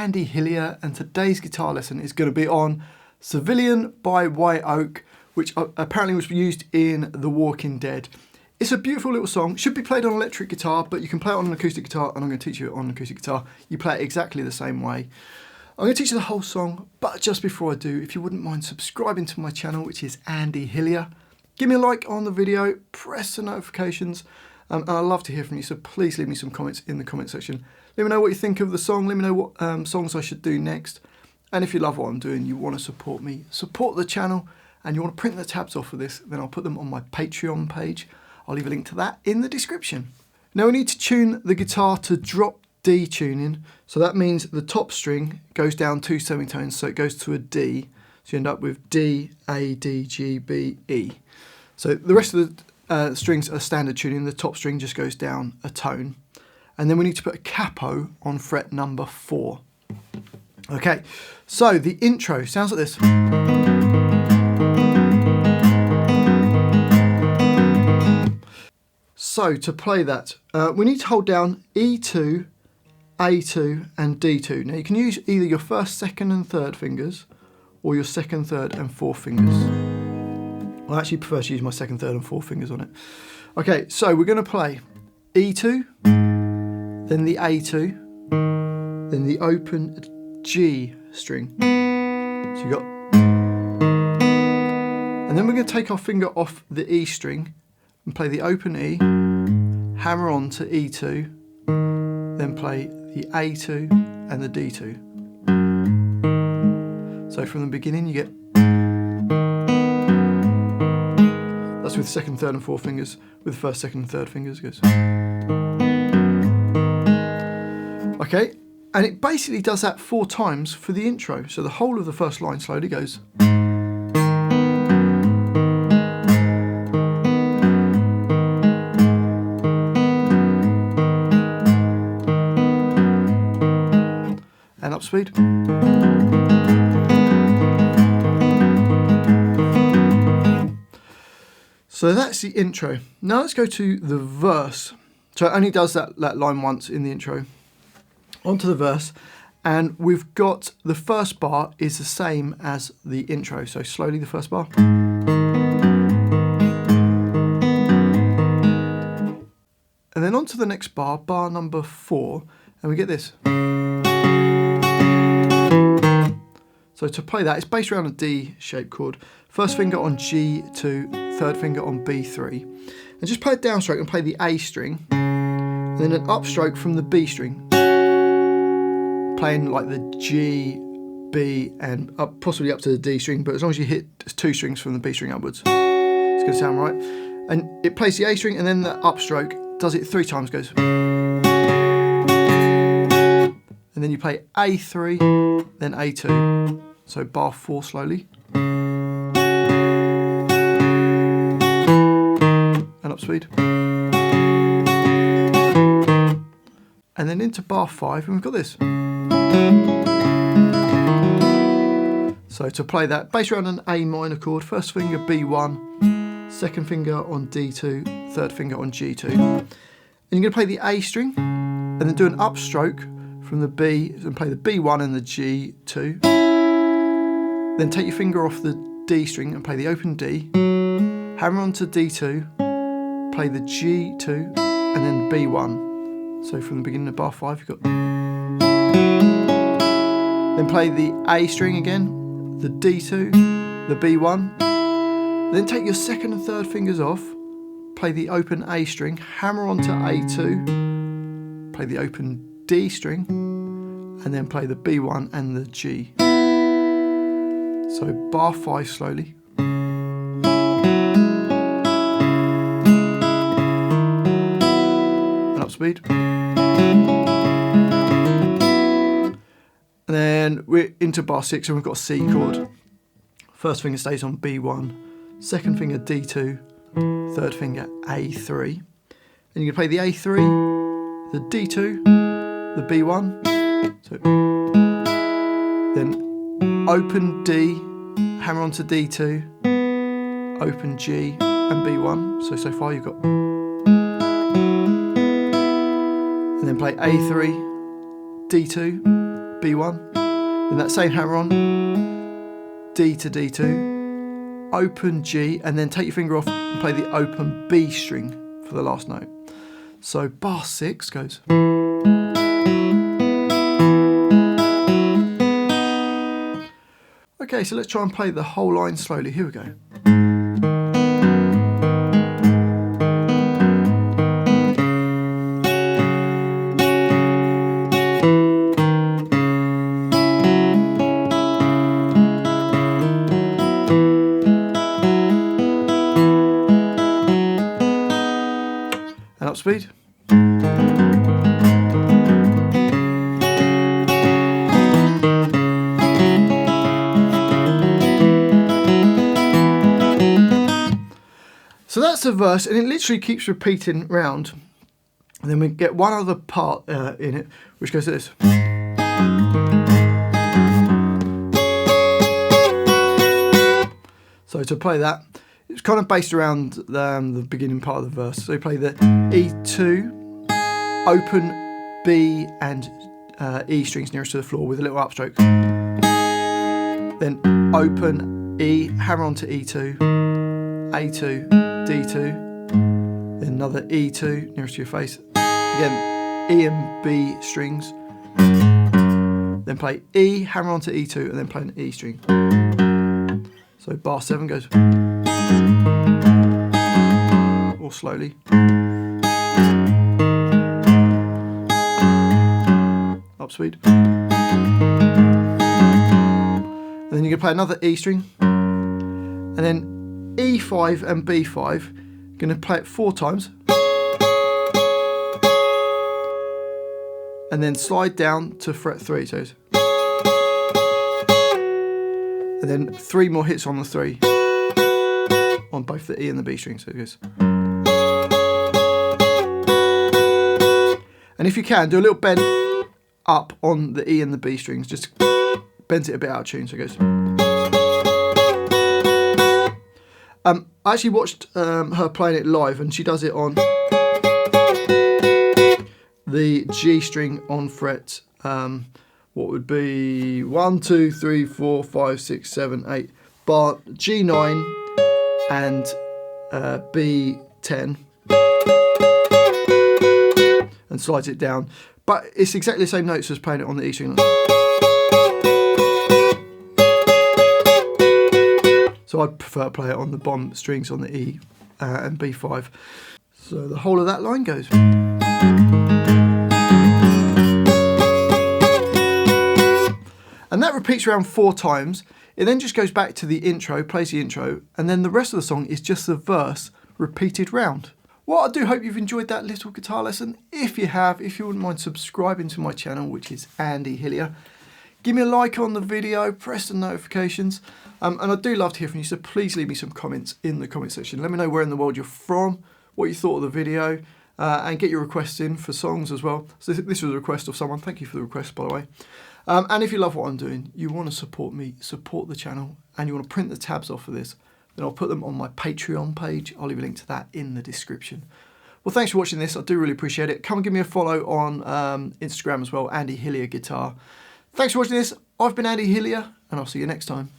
Andy Hillier, and today's guitar lesson is going to be on Civilian by Wye Oak, which apparently was used in The Walking Dead. It's a beautiful little song, should be played on electric guitar, but you can play it on an acoustic guitar, and I'm going to teach you it on an acoustic guitar. You play it exactly the same way. I'm going to teach you the whole song, but just before I do, if you wouldn't mind subscribing to my channel, which is Andy Hillier, give me a like on the video, press the notifications, and I'd love to hear from you, so please leave me some comments in the comment section. Let me know what you think of the song, let me know what songs I should do next, and if you love what I'm doing, you want to support me, support the channel, and you want to print the tabs off of this, then I'll put them on my Patreon page. I'll leave a link to that in the description. Now we need to tune the guitar to drop D tuning, so that means the top string goes down 2 semitones, so it goes to a D, so you end up with D, A, D, G, B, E. So the rest of the strings are standard tuning, the top string just goes down a tone. And then we need to put a capo on fret number 4. Okay, so the intro sounds like this. So to play that, we need to hold down E2, A2 and D2. Now you can use either your first, second and third fingers or your second, third and fourth fingers. I actually prefer to use my second, third and fourth fingers on it. Okay, so we're going to play E2, then the A2, then the open G string. So you got, and then we're going to take our finger off the E string and play the open E, hammer on to E2, then play the A2 and the D2. So from the beginning you get, that's with second, third and fourth fingers. With the first, second and third fingers it goes. Okay, and it basically does that 4 times for the intro. So the whole of the first line slowly goes. And up speed. So that's the intro. Now let's go to the verse. So it only does that line once in the intro. Onto the verse, and we've got the first bar is the same as the intro. So slowly the first bar. And then onto the next bar, bar number 4, and we get this. So to play that, it's based around a D-shaped chord. First finger on G2, third finger on B3. And just play a downstroke and play the A string, and then an upstroke from the B string. Playing like the G, B, and up, possibly up to the D string, but as long as you hit 2 strings from the B string upwards, it's going to sound right. And it plays the A string, and then the upstroke does it 3 times, goes. And then you play A3, then A2. So bar 4 slowly. And up speed. And then into bar 5, and we've got this. So to play that, bass around an A minor chord, first finger B1, second finger on D2, third finger on G2. And you're going to play the A string, and then do an upstroke from the B, and play the B1 and the G2. Then take your finger off the D string and play the open D, hammer onto D2, play the G2, and then B1. So from the beginning of bar 5 you've got. Then play the A string again, the D2, the B1. Then take your second and third fingers off, play the open A string, hammer onto A2, play the open D string, and then play the B1 and the G. So bar 5 slowly. And up speed. And then we're into bar 6 and we've got a C chord. First finger stays on B1, second finger D2, third finger A3. And you can play the A3, the D2, the B1. So then open D, hammer onto D2, open G and B1. So far you've got. And then play A3, D2, B1, then that same hammer on, D to D2, open G, and then take your finger off and play the open B string for the last note. So bar 6 goes. Okay, so let's try and play the whole line slowly. Here we go. And up speed. So that's the verse, and it literally keeps repeating round. And then we get one other part in it, which goes like this. So to play that, it's kind of based around the beginning part of the verse. So you play the E2, open B and E strings nearest to the floor with a little upstroke. Then open E, hammer onto E2, A2, D2, then another E2 nearest to your face. Again, E and B strings. Then play E, hammer onto E2, and then play an E string. So bar 7 goes. Or slowly. Up speed. And then you can play another E string. And then E5 and B5, going to play it 4 times. And then slide down to fret 3. So and then 3 more hits on the 3. On both the E and the B string. So it goes. And if you can, do a little bend up on the E and the B strings. Just bends it a bit out of tune. So it goes. I actually watched her playing it live, and she does it on the G string on fret, what would be 1, 2, 3, 4, 5, 6, 7, 8, bar G9 and B10, and slides it down. But it's exactly the same notes as playing it on the E string. So I'd prefer to play it on the bottom strings on the E and B5. So the whole of that line goes. And that repeats around 4 times. It then just goes back to the intro, plays the intro, and then the rest of the song is just the verse repeated round. Well, I do hope you've enjoyed that little guitar lesson. If you have, if you wouldn't mind subscribing to my channel, which is Andy Hillier, give me a like on the video, press the notifications, and I do love to hear from you, so please leave me some comments in the comment section. Let me know where in the world you're from, what you thought of the video, and get your requests in for songs as well. So this was a request of someone. Thank you for the request, by the way. And if you love what I'm doing, you want to support me, support the channel, and you want to print the tabs off of this, then I'll put them on my Patreon page. I'll leave a link to that in the description. Well, thanks for watching this. I do really appreciate it. Come and give me a follow on Instagram as well, Andy Hillier Guitar. Thanks for watching this. I've been Andy Hillier, and I'll see you next time.